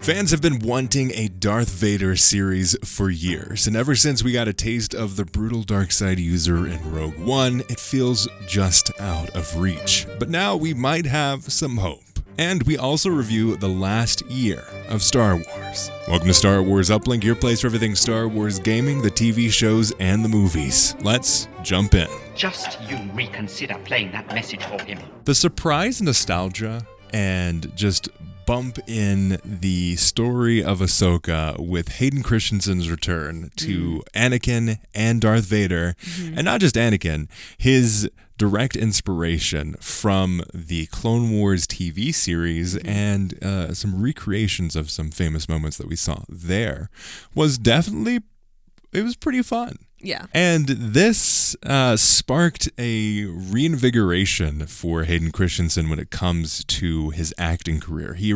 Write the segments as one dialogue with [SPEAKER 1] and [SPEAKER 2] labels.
[SPEAKER 1] Fans have been wanting a Darth Vader series for years, and ever since we got a taste of the brutal dark side user in Rogue One, it feels just out of reach. But now we might have some hope. And we also review the last year of Star Wars. Welcome to Star Wars Uplink, your place for everything Star Wars gaming, the TV shows, and the movies. Let's jump in.
[SPEAKER 2] Just you reconsider playing that message for him.
[SPEAKER 1] The surprise nostalgia and just bump in the story of Ahsoka with Hayden Christiansen's return to Anakin and Darth Vader, and not just Anakin, his direct inspiration from the Clone Wars TV series and some recreations of some famous moments that we saw there was definitely, it was pretty fun.
[SPEAKER 3] Yeah.
[SPEAKER 1] And this sparked a reinvigoration for Hayden Christensen when it comes to his acting career. He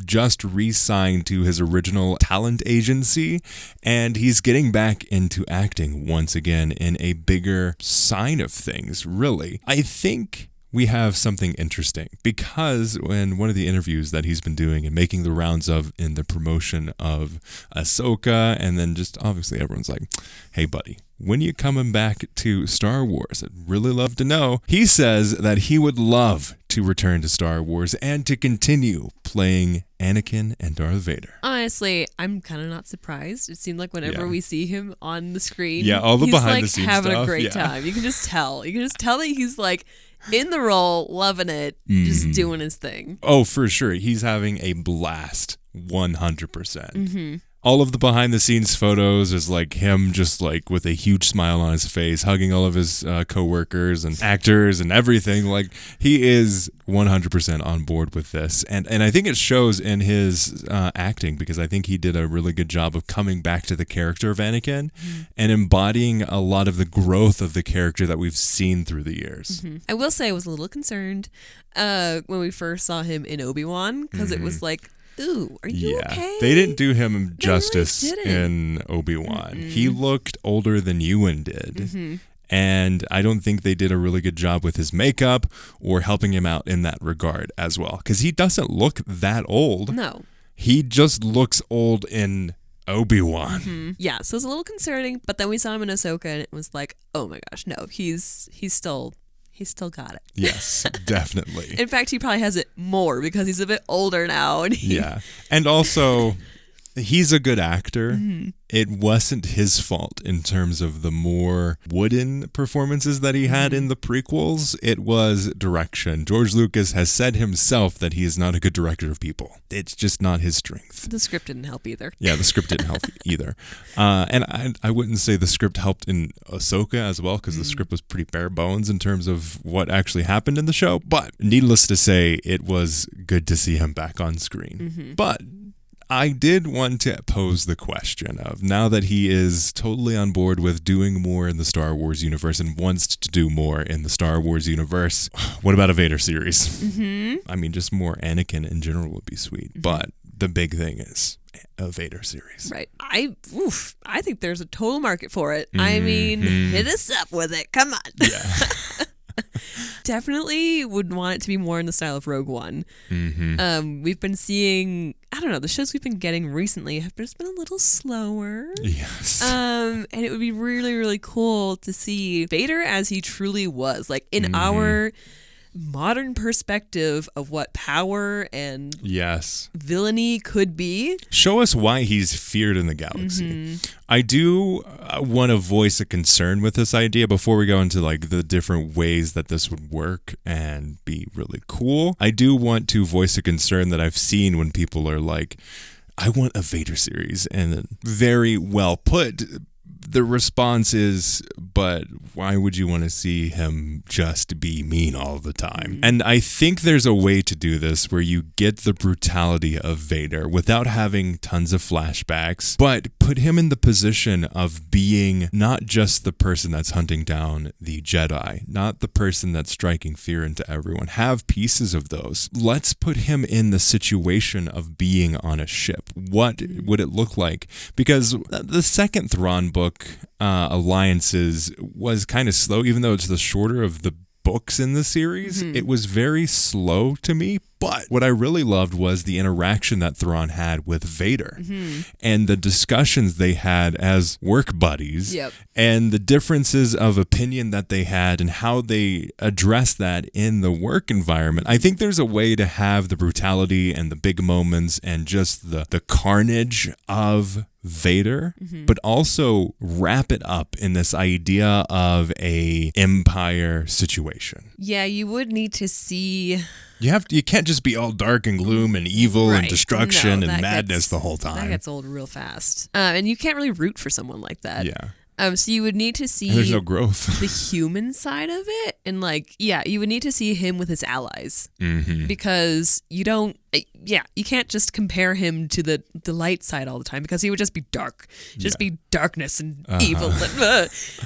[SPEAKER 1] just re-signed to his original talent agency, and he's getting back into acting once again in a bigger sign of things, really. I think we have something interesting because in one of the interviews that he's been doing and making the rounds of in the promotion of Ahsoka, and then just obviously everyone's like, hey buddy, when you coming back to Star Wars? I'd really love to know. He says that he would love to return to Star Wars and to continue playing Anakin and Darth Vader.
[SPEAKER 3] Honestly, I'm kind of not surprised. It seemed like whenever we see him on the screen,
[SPEAKER 1] all the
[SPEAKER 3] he's
[SPEAKER 1] behind
[SPEAKER 3] like
[SPEAKER 1] the scenes
[SPEAKER 3] having
[SPEAKER 1] stuff,
[SPEAKER 3] a great time. You can just tell. You can just tell that he's like in the role, loving it, just doing his thing.
[SPEAKER 1] Oh, for sure. He's having a blast, 100%. All of the behind the scenes photos is like him just like with a huge smile on his face, hugging all of his co-workers and actors and everything. Like he is 100% on board with this. And I think it shows in his acting because I think he did a really good job of coming back to the character of Anakin and embodying a lot of the growth of the character that we've seen through the years.
[SPEAKER 3] I will say I was a little concerned when we first saw him in Obi-Wan because it was like, ooh, are you okay?
[SPEAKER 1] They didn't do him justice
[SPEAKER 3] really
[SPEAKER 1] in Obi-Wan. He looked older than Ewan did. And I don't think they did a really good job with his makeup or helping him out in that regard as well. Because he doesn't look that old.
[SPEAKER 3] No.
[SPEAKER 1] He just looks old in Obi-Wan.
[SPEAKER 3] Yeah, so it was a little concerning, but then we saw him in Ahsoka and it was like, oh my gosh, no, he's still got it.
[SPEAKER 1] Yes, definitely.
[SPEAKER 3] In fact, he probably has it more because he's a bit older now. And
[SPEAKER 1] and also, he's a good actor. It wasn't his fault in terms of the more wooden performances that he had in the prequels. It was direction. George Lucas has said himself that he is not a good director of people. It's just not his strength.
[SPEAKER 3] The script didn't help either.
[SPEAKER 1] Yeah, the script didn't help either. And I wouldn't say the script helped in Ahsoka as well, because the script was pretty bare bones in terms of what actually happened in the show. But needless to say, it was good to see him back on screen. But I did want to pose the question of, now that he is totally on board with doing more in the Star Wars universe and wants to do more in the Star Wars universe, what about a Vader series? I mean, just more Anakin in general would be sweet. But the big thing is a Vader series.
[SPEAKER 3] Right. I think there's a total market for it. I mean, hit us up with it. Come on.
[SPEAKER 1] Yeah.
[SPEAKER 3] Definitely would want it to be more in the style of Rogue One. We've been seeing, I don't know, the shows we've been getting recently have just been a little slower.
[SPEAKER 1] Yes.
[SPEAKER 3] And it would be really, really cool to see Vader as he truly was, like in our modern perspective of what power and villainy could be.
[SPEAKER 1] Show us why he's feared in the galaxy. I do want to voice a concern with this idea before we go into like the different ways that this would work and be really cool. I do want to voice a concern that I've seen when people are like, I want a Vader series, and very well put. The response is, but why would you want to see him just be mean all the time? And I think there's a way to do this where you get the brutality of Vader without having tons of flashbacks, but put him in the position of being not just the person that's hunting down the Jedi, not the person that's striking fear into everyone. Have pieces of those. Let's put him in the situation of being on a ship. What would it look like? Because the second Thrawn book, Alliances, was kind of slow, even though it's the shorter of the books in the series, it was very slow to me. But what I really loved was the interaction that Thrawn had with Vader and the discussions they had as work buddies and the differences of opinion that they had and how they addressed that in the work environment. I think there's a way to have the brutality and the big moments and just the carnage of Vader, but also wrap it up in this idea of a Empire situation.
[SPEAKER 3] Yeah, you would need to see...
[SPEAKER 1] You can't just be all dark and gloom and evil and destruction and madness the whole time.
[SPEAKER 3] That gets old real fast. And you can't really root for someone like that.
[SPEAKER 1] Yeah.
[SPEAKER 3] So you would need to see...
[SPEAKER 1] And there's no growth.
[SPEAKER 3] The human side of it. And you would need to see him with his allies. Because you don't... you can't just compare him to the light side all the time because he would just be dark. Just be darkness and evil.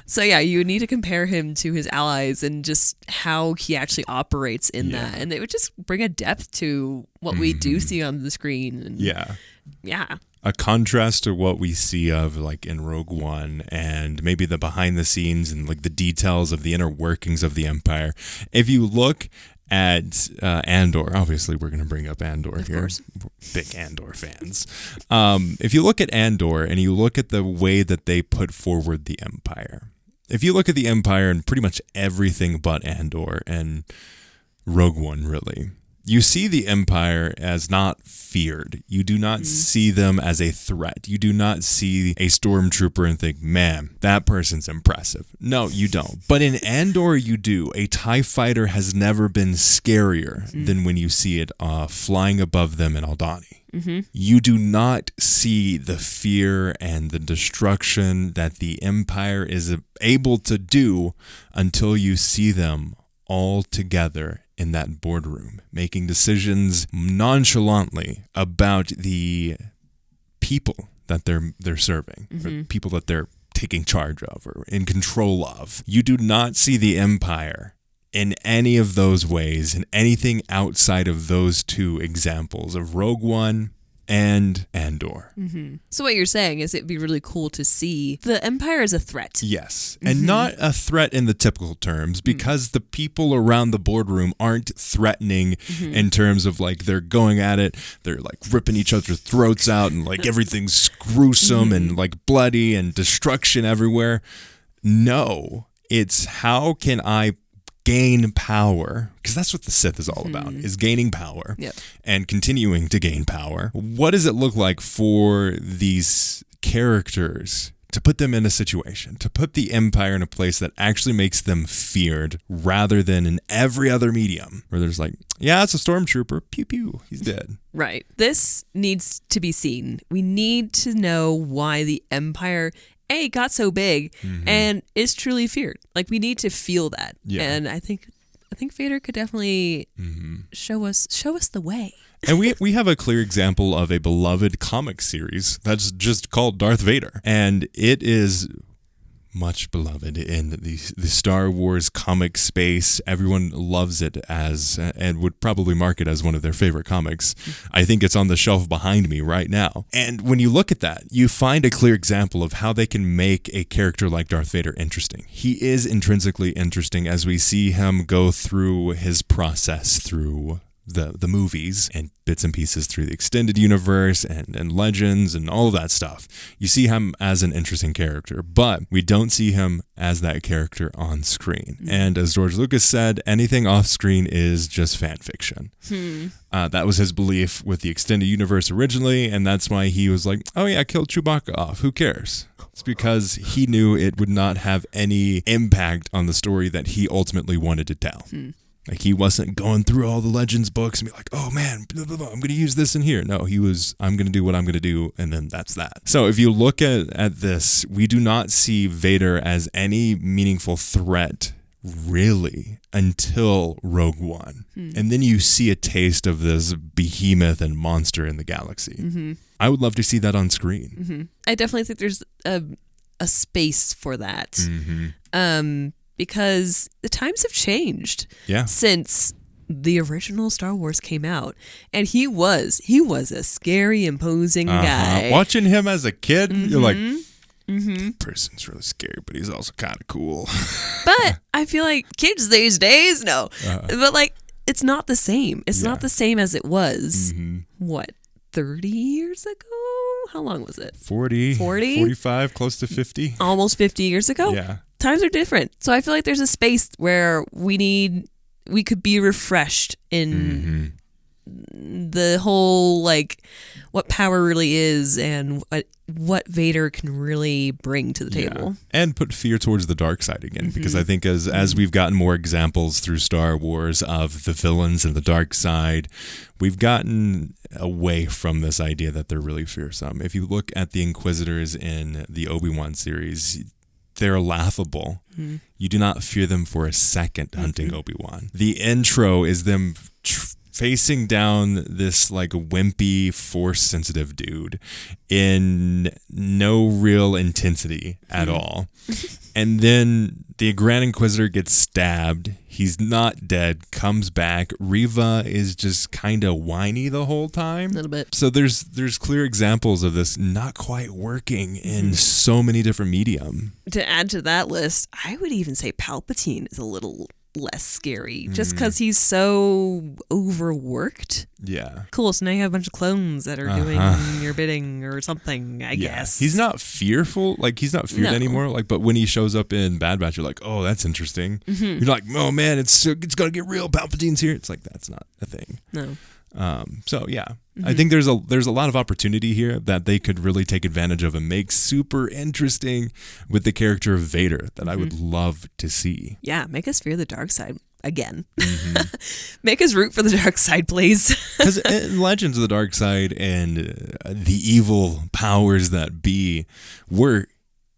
[SPEAKER 3] So you would need to compare him to his allies and just how he actually operates in that. And it would just bring a depth to what we do see on the screen. And yeah.
[SPEAKER 1] A contrast to what we see of like in Rogue One and maybe the behind the scenes and like the details of the inner workings of the Empire. If you look at Andor, obviously we're going to bring up Andor here. Of course. We're big Andor fans. If you look at Andor and you look at the way that they put forward the Empire, if you look at the Empire and pretty much everything but Andor and Rogue One really, you see the Empire as not feared. You do not see them as a threat. You do not see a stormtrooper and think, man, that person's impressive. No, you don't. But in Andor, you do. A TIE fighter has never been scarier than when you see it flying above them in Aldhani. You do not see the fear and the destruction that the Empire is able to do until you see them all together in that boardroom, making decisions nonchalantly about the people that they're serving, or people that they're taking charge of or in control of. You do not see the Empire in any of those ways, in anything outside of those two examples of Rogue One and Andor.
[SPEAKER 3] So what you're saying is it'd be really cool to see the Empire as a threat.
[SPEAKER 1] Yes, and not a threat in the typical terms because the people around the boardroom aren't threatening in terms of like they're going at it, they're like ripping each other's throats out and like everything's gruesome and like bloody and destruction everywhere. No, it's how can I gain power, because that's what the Sith is all about, is gaining power and continuing to gain power. What does it look like for these characters to put them in a situation, to put the Empire in a place that actually makes them feared rather than in every other medium where there's like, yeah, it's a stormtrooper, pew pew, he's dead.
[SPEAKER 3] Right. This needs to be seen. We need to know why the Empire got so big and is truly feared. Like we need to feel that. And I think Vader could definitely show us the way.
[SPEAKER 1] And we have a clear example of a beloved comic series that's just called Darth Vader, and it is much beloved in the Star Wars comic space. Everyone loves it as, and would probably mark it as one of their favorite comics. I think it's on the shelf behind me right now. And when you look at that, you find a clear example of how they can make a character like Darth Vader interesting. He is intrinsically interesting as we see him go through his process through the movies and bits and pieces through the extended universe and legends and all of that stuff. You see him as an interesting character, but we don't see him as that character on screen. And as George Lucas said, anything off screen is just fan fiction. That was his belief with the extended universe originally, and that's why he was like, oh yeah, kill Chewbacca off, who cares? It's because he knew it would not have any impact on the story that he ultimately wanted to tell. Like he wasn't going through all the Legends books and be like, oh man, blah, blah, blah, I'm going to use this in here. No, he was, I'm going to do what I'm going to do. And then that's that. So if you look at this, we do not see Vader as any meaningful threat really until Rogue One. And then you see a taste of this behemoth and monster in the galaxy. I would love to see that on screen.
[SPEAKER 3] I definitely think there's a space for that. Because the times have changed since the original Star Wars came out. And he was a scary, imposing guy.
[SPEAKER 1] Watching him as a kid, you're like, That person's really scary, but he's also kind of cool.
[SPEAKER 3] But I feel like kids these days, but like it's not the same. It's not the same as it was. What, 30 years ago? How long was it?
[SPEAKER 1] 40, 45, close to 50.
[SPEAKER 3] Almost 50 years ago?
[SPEAKER 1] Yeah.
[SPEAKER 3] Times are different. So I feel like there's a space where we could be refreshed in the whole, like, what power really is and what Vader can really bring to the table.
[SPEAKER 1] And put fear towards the dark side again, because I think as we've gotten more examples through Star Wars of the villains and the dark side, we've gotten away from this idea that they're really fearsome. If you look at the Inquisitors in the Obi-Wan series, they're laughable. You do not fear them for a second hunting Obi-Wan. The intro is them facing down this like wimpy, force-sensitive dude in no real intensity at all. And then the Grand Inquisitor gets stabbed. He's not dead, comes back. Reva is just kind of whiny the whole time.
[SPEAKER 3] A little bit.
[SPEAKER 1] So there's clear examples of this not quite working in so many different medium.
[SPEAKER 3] To add to that list, I would even say Palpatine is a little less scary just because he's so overworked.
[SPEAKER 1] Yeah.
[SPEAKER 3] Cool. So now you have a bunch of clones that are doing your bidding or something, I guess.
[SPEAKER 1] He's not fearful. Like, he's not feared anymore. Like, but when he shows up in Bad Batch, you're like, oh, that's interesting. You're like, oh, man, it's going to get real. Palpatine's here. It's like, that's not a thing.
[SPEAKER 3] No.
[SPEAKER 1] So, yeah. I think there's a lot of opportunity here that they could really take advantage of and make super interesting with the character of Vader that I would love to see.
[SPEAKER 3] Yeah, make us fear the dark side again. Make us root for the dark side, please.
[SPEAKER 1] Because in Legends of the Dark Side and the evil powers that be were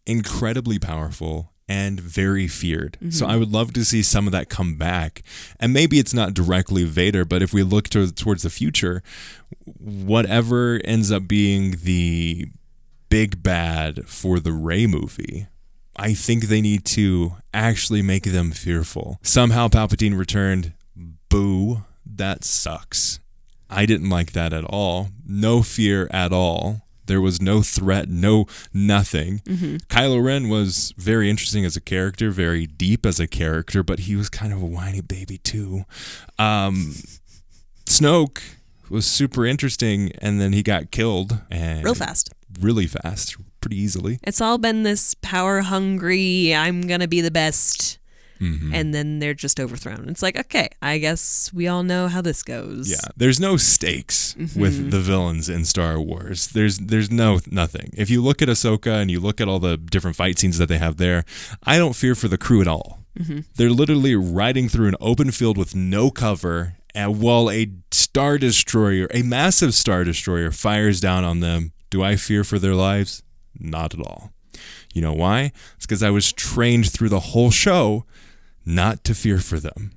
[SPEAKER 1] incredibly powerful and very feared. So I would love to see some of that come back. And maybe it's not directly Vader, but if we look towards the future, whatever ends up being the big bad for the Rey movie, I think they need to actually make them fearful. Somehow Palpatine returned. Boo. That sucks. I didn't like that at all. No fear at all. There was no threat, no nothing. Kylo Ren was very interesting as a character, very deep as a character, but he was kind of a whiny baby too. Snoke was super interesting, and then he got killed. And
[SPEAKER 3] Real fast.
[SPEAKER 1] Really fast, pretty easily.
[SPEAKER 3] It's all been this power hungry, I'm going to be the best. And then they're just overthrown. It's like, okay, I guess we all know how this goes.
[SPEAKER 1] Yeah, there's no stakes with the villains in Star Wars. There's nothing. If you look at Ahsoka and you look at all the different fight scenes that they have there, I don't fear for the crew at all. They're literally riding through an open field with no cover, and while a Star Destroyer, a massive Star Destroyer, fires down on them, do I fear for their lives? Not at all. You know why? It's because I was trained through the whole show not to fear for them.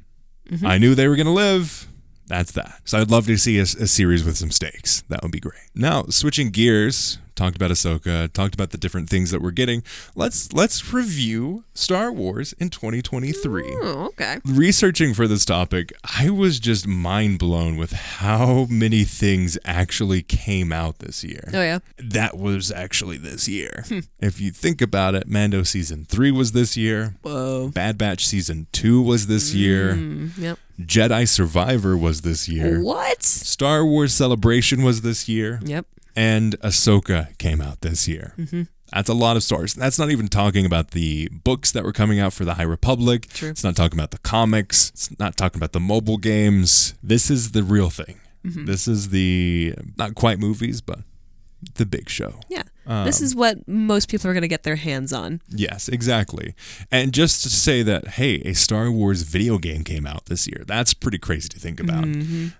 [SPEAKER 1] I knew they were going to live. That's that. So I'd love to see a series with some stakes. That would be great. Now, switching gears, talked about Ahsoka, talked about the different things that we're getting. Let's review Star Wars in 2023.
[SPEAKER 3] Oh, okay.
[SPEAKER 1] Researching for this topic, I was just mind blown with how many things actually came out this year.
[SPEAKER 3] Oh, yeah.
[SPEAKER 1] That was actually this year. If you think about it, Mando Season 3 was this year.
[SPEAKER 3] Whoa.
[SPEAKER 1] Bad Batch Season 2 was this year.
[SPEAKER 3] Yep.
[SPEAKER 1] Jedi Survivor was this year.
[SPEAKER 3] What?
[SPEAKER 1] Star Wars Celebration was this year.
[SPEAKER 3] Yep.
[SPEAKER 1] And Ahsoka came out this year. That's a lot of stars. That's not even talking about the books that were coming out for the High Republic.
[SPEAKER 3] True.
[SPEAKER 1] It's not talking about the comics. It's not talking about the mobile games. This is the real thing. This is the, not quite movies, but the big show.
[SPEAKER 3] Yeah. This is what most people are going to get their hands on.
[SPEAKER 1] Yes, exactly. And just to say that, hey, a Star Wars video game came out this year. That's pretty crazy to think about.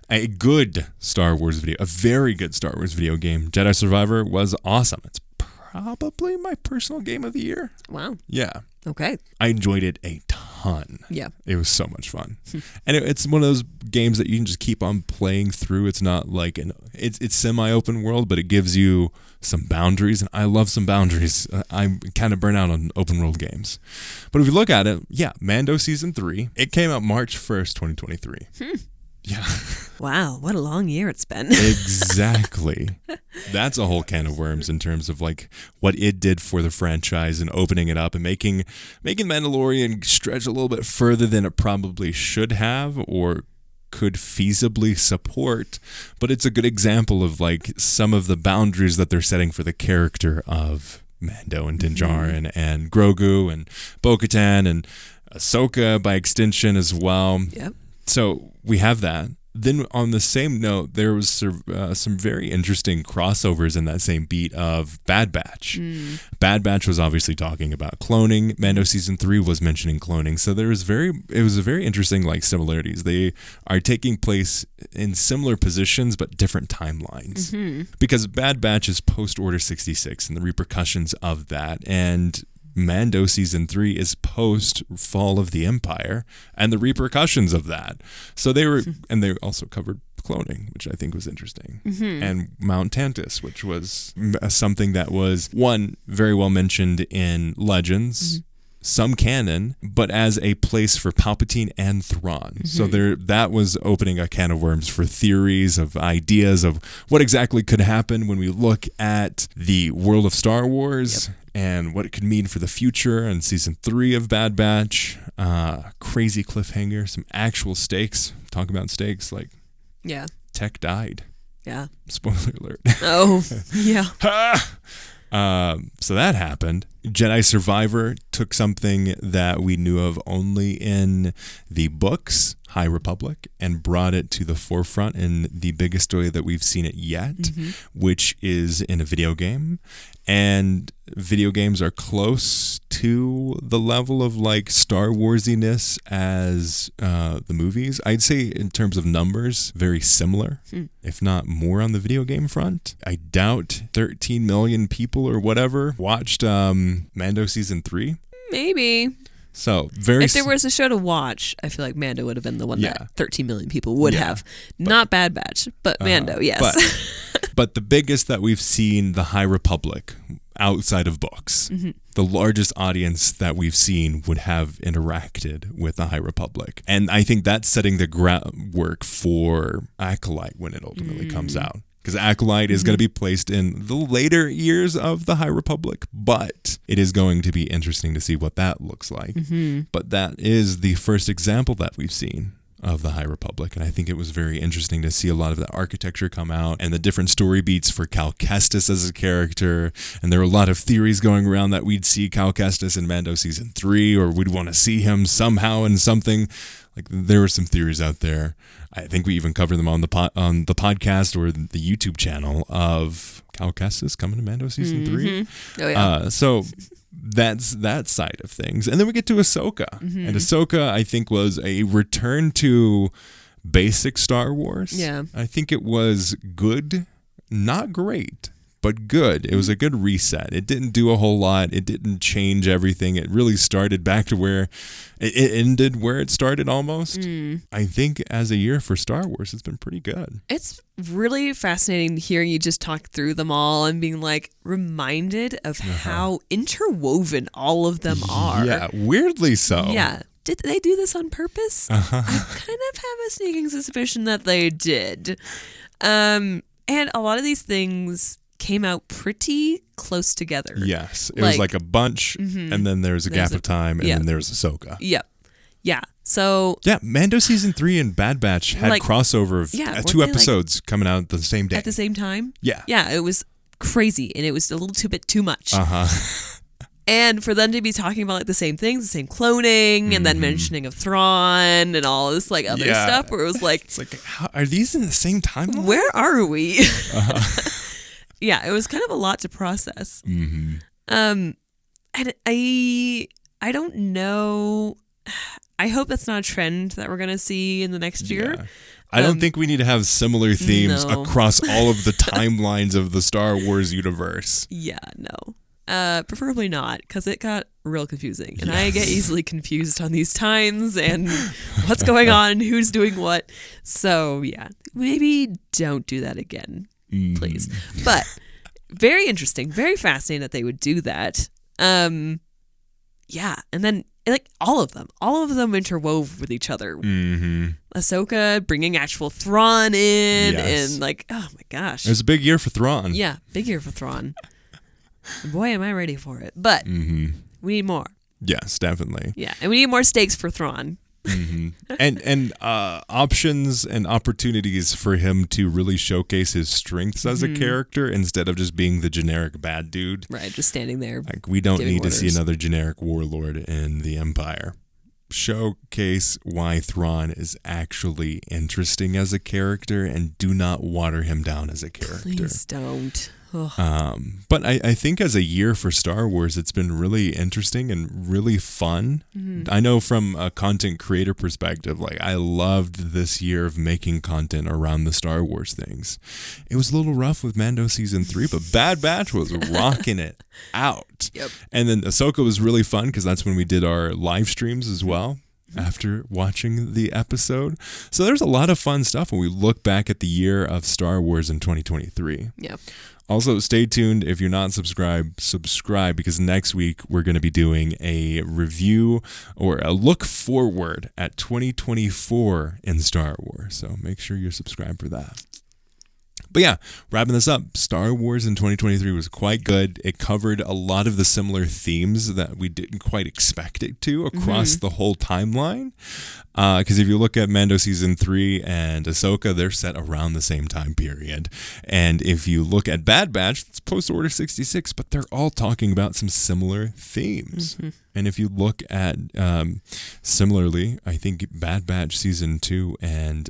[SPEAKER 1] A good Star Wars video, a very good Star Wars video game. Jedi Survivor was awesome. It's probably my personal game of the year. Wow. Yeah.
[SPEAKER 3] Okay.
[SPEAKER 1] I enjoyed it a ton.
[SPEAKER 3] Yeah.
[SPEAKER 1] It was so much fun. And it's one of those games that you can just keep on playing through. It's not like it's semi-open world, but it gives you some boundaries, and I love some boundaries. I'm kind of burnt out on open world games. But if you look at it, yeah, Mando Season 3, it came out March 1st, 2023. Yeah.
[SPEAKER 3] Wow, what a long year it's been.
[SPEAKER 1] Exactly. That's a whole can of worms in terms of like what it did for the franchise and opening it up and making Mandalorian stretch a little bit further than it probably should have or could feasibly support. But it's a good example of like some of the boundaries that they're setting for the character of Mando and Din Djarin and Grogu and Bo-Katan and Ahsoka by extension as well.
[SPEAKER 3] Yep.
[SPEAKER 1] So we have that. Then on the same note, there was some very interesting crossovers in that same beat of Bad Batch. Bad Batch was obviously talking about cloning. Mando season 3 was mentioning cloning. So it was a very interesting like similarities. They are taking place in similar positions but different timelines. Because Bad Batch is post Order 66 and the repercussions of that, and Mando season 3 is post Fall of the Empire and the repercussions of that. So they also covered cloning, which I think was interesting, and Mount Tantus, which was something that was very well mentioned in Legends, some canon, but as a place for Palpatine and Thrawn. So that was opening a can of worms for theories of ideas of what exactly could happen when we look at the world of Star Wars. Yep. And what it could mean for the future and season 3 of Bad Batch. Crazy cliffhanger, some actual stakes. Talk about stakes, like Tech died.
[SPEAKER 3] Yeah.
[SPEAKER 1] Spoiler alert.
[SPEAKER 3] Oh, yeah.
[SPEAKER 1] So that happened. Jedi Survivor took something that we knew of only in the books, High Republic, and brought it to the forefront in the biggest story that we've seen it yet, which is in a video game. And video games are close to the level of like Star Warsiness as the movies. I'd say in terms of numbers, very similar, if not more on the video game front. I doubt 13 million people or whatever watched Mando season 3.
[SPEAKER 3] Maybe.
[SPEAKER 1] So
[SPEAKER 3] if there was a show to watch, I feel like Mando would have been the one that 13 million people would have. Not Bad Batch, but Mando, yes.
[SPEAKER 1] But the biggest that we've seen, the High Republic, outside of books, the largest audience that we've seen would have interacted with the High Republic. And I think that's setting the groundwork for Acolyte when it ultimately comes out. Because Acolyte is going to be placed in the later years of the High Republic, but it is going to be interesting to see what that looks like. But that is the first example that we've seen of the High Republic, and I think it was very interesting to see a lot of that architecture come out and the different story beats for Cal Kestis as a character. And there were a lot of theories going around that we'd see Cal Kestis in Mando season 3, or we'd want to see him somehow in something. Like, there were some theories out there. I think we even covered them on the podcast or the YouTube channel of Cal Kestis coming to Mando season 3.
[SPEAKER 3] Oh yeah.
[SPEAKER 1] So that's that side of things. And then we get to Ahsoka. And Ahsoka, I think, was a return to basic Star Wars.
[SPEAKER 3] Yeah.
[SPEAKER 1] I think it was good, not great, but good. It was a good reset. It didn't do a whole lot. It didn't change everything. It really started back to where it ended where it started almost. I think as a year for Star Wars, it's been pretty good.
[SPEAKER 3] It's really fascinating hearing you just talk through them all and being like reminded of how interwoven all of them are.
[SPEAKER 1] Yeah, weirdly so.
[SPEAKER 3] Yeah. Did they do this on purpose? I kind of have a sneaking suspicion that they did. And a lot of these things came out pretty close together.
[SPEAKER 1] Yes. It was like a bunch, and then there's a gap of time, and then there's Ahsoka.
[SPEAKER 3] Yep. Yeah. So...
[SPEAKER 1] Yeah, Mando Season 3 and Bad Batch had crossover of 2 episodes coming out the same day.
[SPEAKER 3] At the same time?
[SPEAKER 1] Yeah.
[SPEAKER 3] Yeah, it was crazy, and it was a little bit too much. And for them to be talking about like the same things, the same cloning, and then mentioning of Thrawn and all this like other stuff, where it was like...
[SPEAKER 1] It's like, how, are these in the same timeline?
[SPEAKER 3] Where are we? Yeah, it was kind of a lot to process. And I don't know. I hope that's not a trend that we're going to see in the next year.
[SPEAKER 1] I don't think we need to have similar themes across all of the timelines of the Star Wars universe.
[SPEAKER 3] Yeah, no. Preferably not, because it got real confusing. And I get easily confused on these times and what's going on and who's doing what. So, yeah, maybe don't do that again, please. But very interesting, very fascinating that they would do that. Yeah, and then like all of them interwove with each other. Ahsoka bringing actual Thrawn in, and like, oh my gosh,
[SPEAKER 1] it was a big year for Thrawn.
[SPEAKER 3] Yeah, big year for Thrawn. Boy, am I ready for it! But we need more.
[SPEAKER 1] Yes, definitely.
[SPEAKER 3] Yeah, and we need more stakes for Thrawn.
[SPEAKER 1] And options and opportunities for him to really showcase his strengths as a character instead of just being the generic bad dude.
[SPEAKER 3] Right, just standing there.
[SPEAKER 1] Like, we don't need to see another generic warlord in the Empire. Showcase why Thrawn is actually interesting as a character, and do not water him down as a character.
[SPEAKER 3] Please don't.
[SPEAKER 1] But I think as a year for Star Wars, it's been really interesting and really fun. I know from a content creator perspective, like, I loved this year of making content around the Star Wars things. It was a little rough with Mando season 3, but Bad Batch was rocking it out.
[SPEAKER 3] Yep.
[SPEAKER 1] And then Ahsoka was really fun because that's when we did our live streams as well. After watching the episode. So there's a lot of fun stuff when we look back at the year of Star Wars in 2023.
[SPEAKER 3] Yeah.
[SPEAKER 1] Also, stay tuned. If you're not subscribed, subscribe, because next week we're going to be doing a review or a look forward at 2024 in Star Wars. So make sure you're subscribed for that. But yeah, wrapping this up, Star Wars in 2023 was quite good. It covered a lot of the similar themes that we didn't quite expect it to across the whole timeline. Because if you look at Mando Season 3 and Ahsoka, they're set around the same time period. And if you look at Bad Batch, it's post-Order 66, but they're all talking about some similar themes. And if you look at, similarly, I think Bad Batch Season 2 and...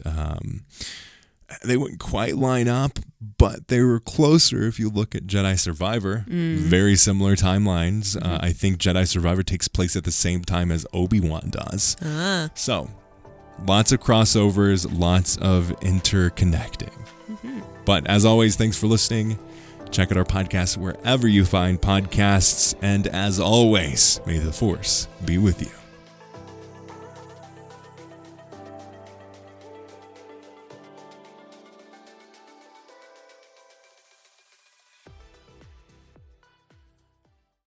[SPEAKER 1] they wouldn't quite line up, but they were closer if you look at Jedi Survivor. Very similar timelines. I think Jedi Survivor takes place at the same time as Obi-Wan does. So, lots of crossovers, lots of interconnecting. But as always, thanks for listening. Check out our podcast wherever you find podcasts. And as always, may the Force be with you.